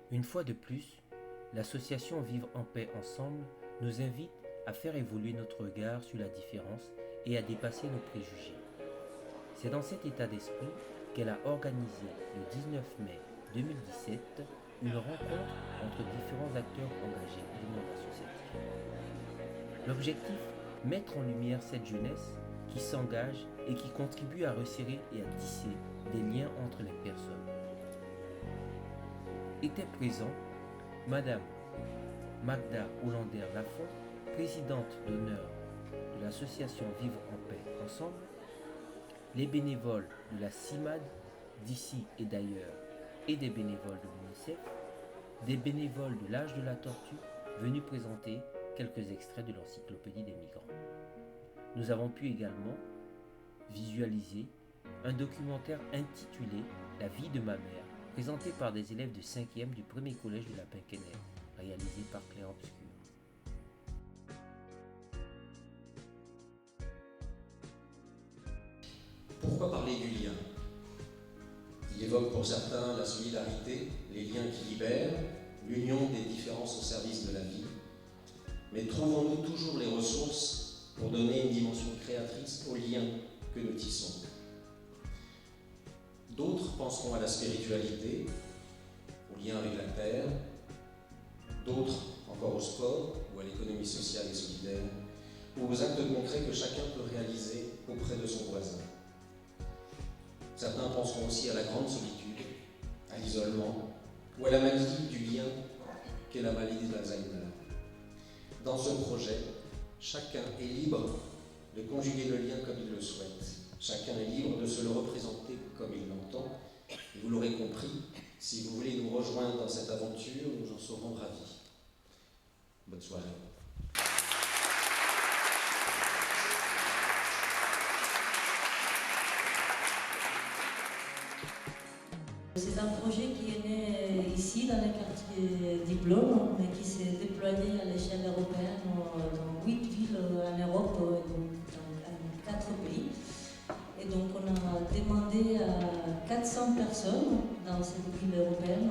Une fois de plus, l'association Vivre en paix ensemble nous invite à faire évoluer notre regard sur la différence et à dépasser nos préjugés. C'est dans cet état d'esprit qu'elle a organisé le 19 mai 2017 une rencontre entre différents acteurs engagés du monde associatif. L'objectif, mettre en lumière cette jeunesse qui s'engage et qui contribue à resserrer et à tisser des liens entre les personnes. Était présent Madame Magda Hollander-Lafont, présidente d'honneur de l'association Vivre en paix ensemble, les bénévoles de la CIMAD d'ici et d'ailleurs et des bénévoles de l'UNICEF, des bénévoles de l'âge de la tortue venus présenter quelques extraits de l'encyclopédie des migrants. Nous avons pu également visualiser un documentaire intitulé La vie de ma mère, présenté par des élèves de 5e du premier collège de la Pinkenède, réalisé par Claire Obscur. Pourquoi parler du lien? Il évoque pour certains la solidarité, les liens qui libèrent, l'union des différences au service de la vie. Mais trouvons-nous toujours les ressources pour donner une dimension créatrice aux liens que nous tissons? D'autres penseront à la spiritualité, au lien avec la terre, d'autres encore au sport ou à l'économie sociale et solidaire, ou aux actes concrets que chacun peut réaliser auprès de son voisin. Certains penseront aussi à la grande solitude, à l'isolement, ou à la maladie du lien qu'est la maladie d'Alzheimer. Dans ce projet, chacun est libre de conjuguer le lien comme il le souhaite. Chacun est libre de se le représenter comme il l'entend. Et vous l'aurez compris, si vous voulez nous rejoindre dans cette aventure, nous en serons ravis. Bonne soirée. C'est un projet qui est né ici, dans le quartier Diplôme, mais qui s'est déployé à l'échelle européenne dans 8 villes en Europe, dans 4 pays. Et donc on a demandé à 400 personnes dans cette ville européenne,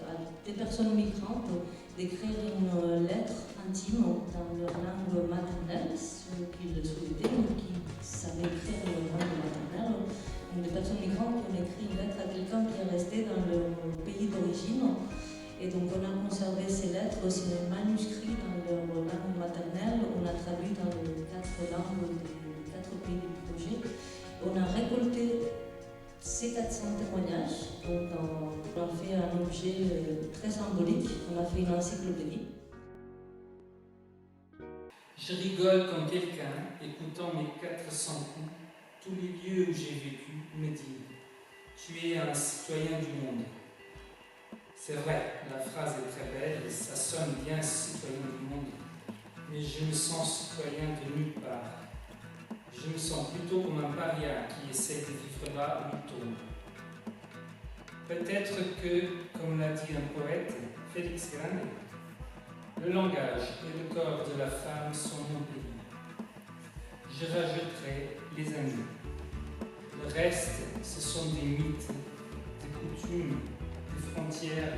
à des personnes migrantes, d'écrire une lettre intime dans leur langue maternelle, ceux qui le souhaitaient, ou qui savaient écrire leur langue maternelle. Des personnes migrantes qui ont écrit une lettre à quelqu'un qui est resté dans leur pays d'origine. Et donc on a conservé ces lettres, ces manuscrits dans leur langue maternelle. On a traduit dans les 4 langues des 4 pays du projet. On a récolté ces 400 témoignages. Donc on a fait un objet très symbolique. On a fait une encyclopédie. Je rigole quand quelqu'un, écoutant mes 400 coups, tous les lieux où j'ai vécu, me dit « Tu es un citoyen du monde ». C'est vrai, la phrase est très belle et ça sonne bien « citoyen du monde », mais je me sens citoyen de nulle part. Je me sens plutôt comme un paria qui essaie de vivre là où il tombe. Peut-être que, comme l'a dit un poète, Félix Grande, le langage et le corps de la femme sont mon pays. Je rajouterai les amis. Le reste, ce sont des mythes, des coutumes, des frontières,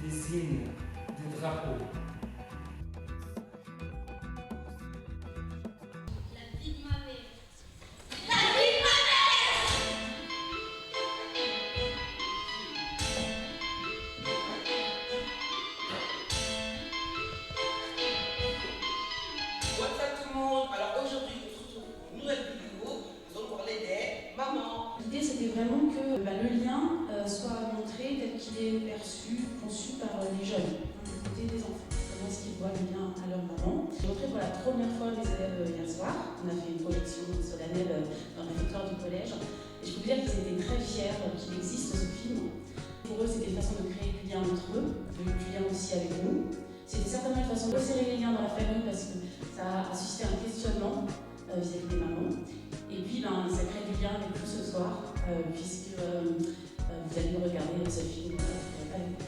des hymnes, des drapeaux. La vie de ma mère. La vie de ma mère. Bonsoir tout le monde. Alors aujourd'hui, nous nous retrouvons pour une nouvelle vidéo. Nous allons parler des mamans. L'idée c'était vraiment que le lien soit montré tel qu'il est perçu, conçu par les jeunes, du côté des enfants. Comment est-ce qu'ils voient le lien à leur maman. J'ai montré pour la première fois les élèves hier soir. On a fait une projection solennelle dans le réfectoire du collège. Et je peux vous dire qu'ils étaient très fiers qu'il existe ce film. Pour eux, c'était une façon de créer du lien entre eux, du lien aussi avec nous. C'était certainement une façon de resserrer les liens dans la famille parce que ça a suscité un questionnement vis-à-vis des mamans. Et puis, ça crée du lien avec vous ce soir, puisque vous allez regarder ce film avec nous.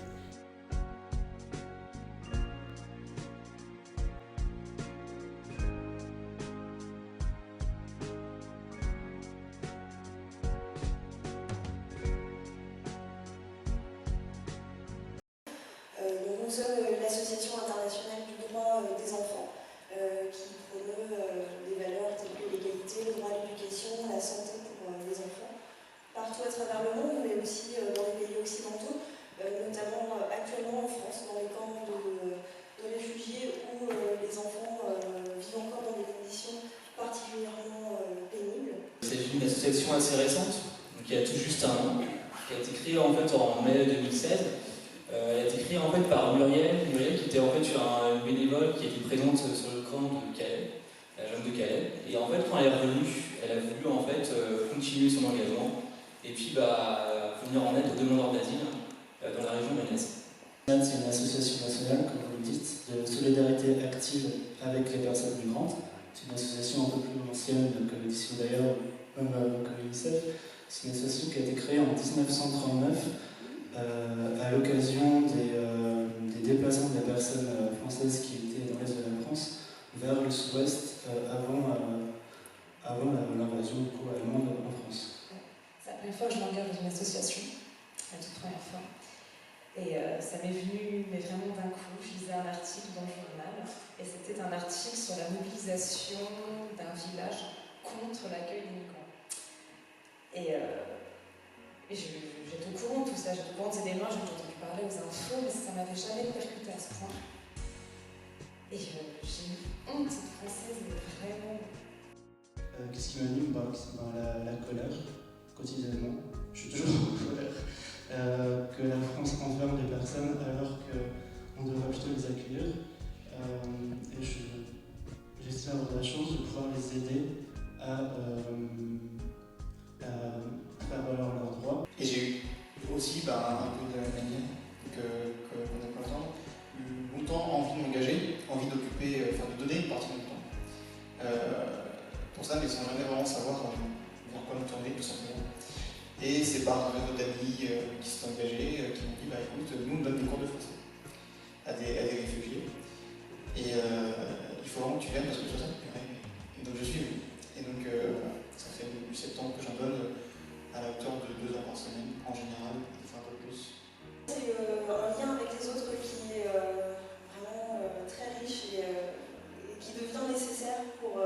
nous sommes une association internationale du droit des enfants qui promeut des valeurs telles que l'égalité, le droit à l'éducation, la santé pour les enfants, partout à travers le monde, mais aussi dans les pays occidentaux, notamment actuellement en France, dans les camps de réfugiés où les enfants vivent encore dans des conditions particulièrement pénibles. C'est une association assez récente, qui a tout juste un an, qui a été créée en fait en mai 2016. Elle a été créée en fait par Muriel qui était en fait une bénévole qui était présente sur le camp de Calais, la jeune de Calais. Et en fait, quand elle est revenue, elle a voulu en fait continuer son engagement et puis venir en aide aux demandeurs d'asile dans la région rennaise. C'est une association nationale, comme vous le dites, de solidarité active avec les personnes migrantes. C'est une association un peu plus ancienne que l'Édition d'ailleurs, même avant que l'UNICEF. C'est une association qui a été créée en 1939 à l'occasion des déplacements des personnes françaises qui étaient dans l'est de la France vers le sud-ouest avant l'invasion allemande en France. C'est la première fois que je m'engage dans une association, la toute première fois. Et ça m'est venu vraiment d'un coup. Je lisais un article dans le journal et c'était un article sur la mobilisation d'un village contre l'accueil des migrants. Et j'étais au courant de tout ça, j'étais au courant de ces démarches, j'ai entendu parler aux infos, mais ça m'avait jamais percuté à ce point. Et j'ai eu honte, cette française est vraiment... Qu'est-ce qui m'anime? La colère, quotidiennement. Je suis toujours en colère. Que la France enferme des personnes alors qu'on devrait plutôt les accueillir. Et j'espère avoir la chance de pouvoir les aider à faire valoir leurs droits. Et j'ai eu aussi, un peu de la même manière qu'on n'a pas le temps, eu longtemps envie de m'engager, envie d'occuper, de donner une partie de mon temps. Pour ça, mais sans jamais vraiment savoir vers quoi me tourner, tout simplement. Et c'est par un réseau d'amis qui se sont engagés, qui m'ont dit écoute, nous on donne des cours de français à des réfugiés. Et il faut vraiment que tu viennes parce que ça te plairait. Et donc je suis venu. Et donc ça fait depuis septembre que j'en donne à la hauteur de 2 heures par semaine, en général, des fois un peu plus. C'est un lien avec les autres qui est vraiment très riche et qui devient nécessaire pour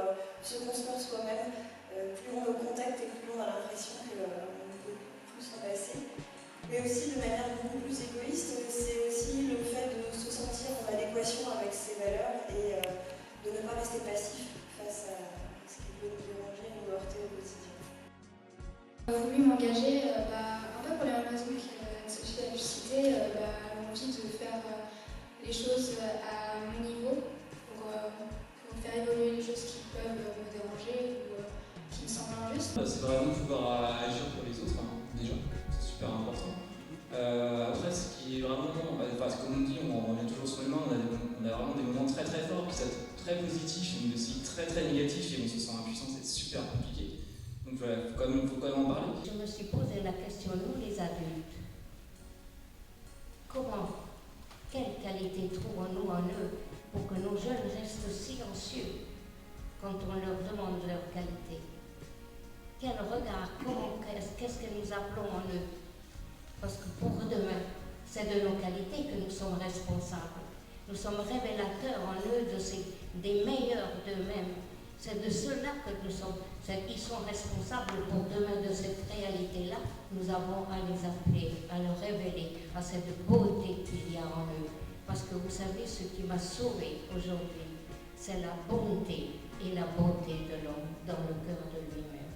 se construire soi-même. Plus on le contacte et plus on a l'impression qu'on ne peut plus s'en passer. Mais aussi de manière beaucoup plus égoïste, c'est aussi le fait de se sentir en adéquation avec ses valeurs et de ne pas rester passif face à ce qui peut nous déranger et nous heurter au quotidien. J'ai voulu m'engager un peu pour les mêmes raisons que Sophie a pu citer, l'envie de faire les choses à mon niveau pour faire évoluer les choses qui peuvent me déranger ou qui me semblent injustes. C'est vraiment pouvoir agir pour les autres, déjà, c'est super important. Après, ce qui est vraiment, comme on dit, on revient toujours sur l'humain, on a vraiment des moments très très forts qui sont très positifs, mais aussi très très négatifs et on se sent impuissant, c'est super compliqué. Donc voilà, il faut quand même en parler. Je me suis posé la question, nous les adultes, quelle qualité trouvons-nous en eux pour que nos jeunes restent silencieux quand on leur demande leur qualité? Quel regard, qu'est-ce que nous appelons en eux? Parce que pour demain, c'est de nos qualités que nous sommes responsables. Nous sommes révélateurs en eux des meilleurs d'eux-mêmes. C'est de cela que nous sommes. Ils sont responsables pour demain de cette réalité-là. Nous avons à les appeler, à leur révéler à cette beauté qu'il y a en eux. Parce que vous savez, ce qui m'a sauvée aujourd'hui, c'est la bonté et la beauté de l'homme dans le cœur de lui-même.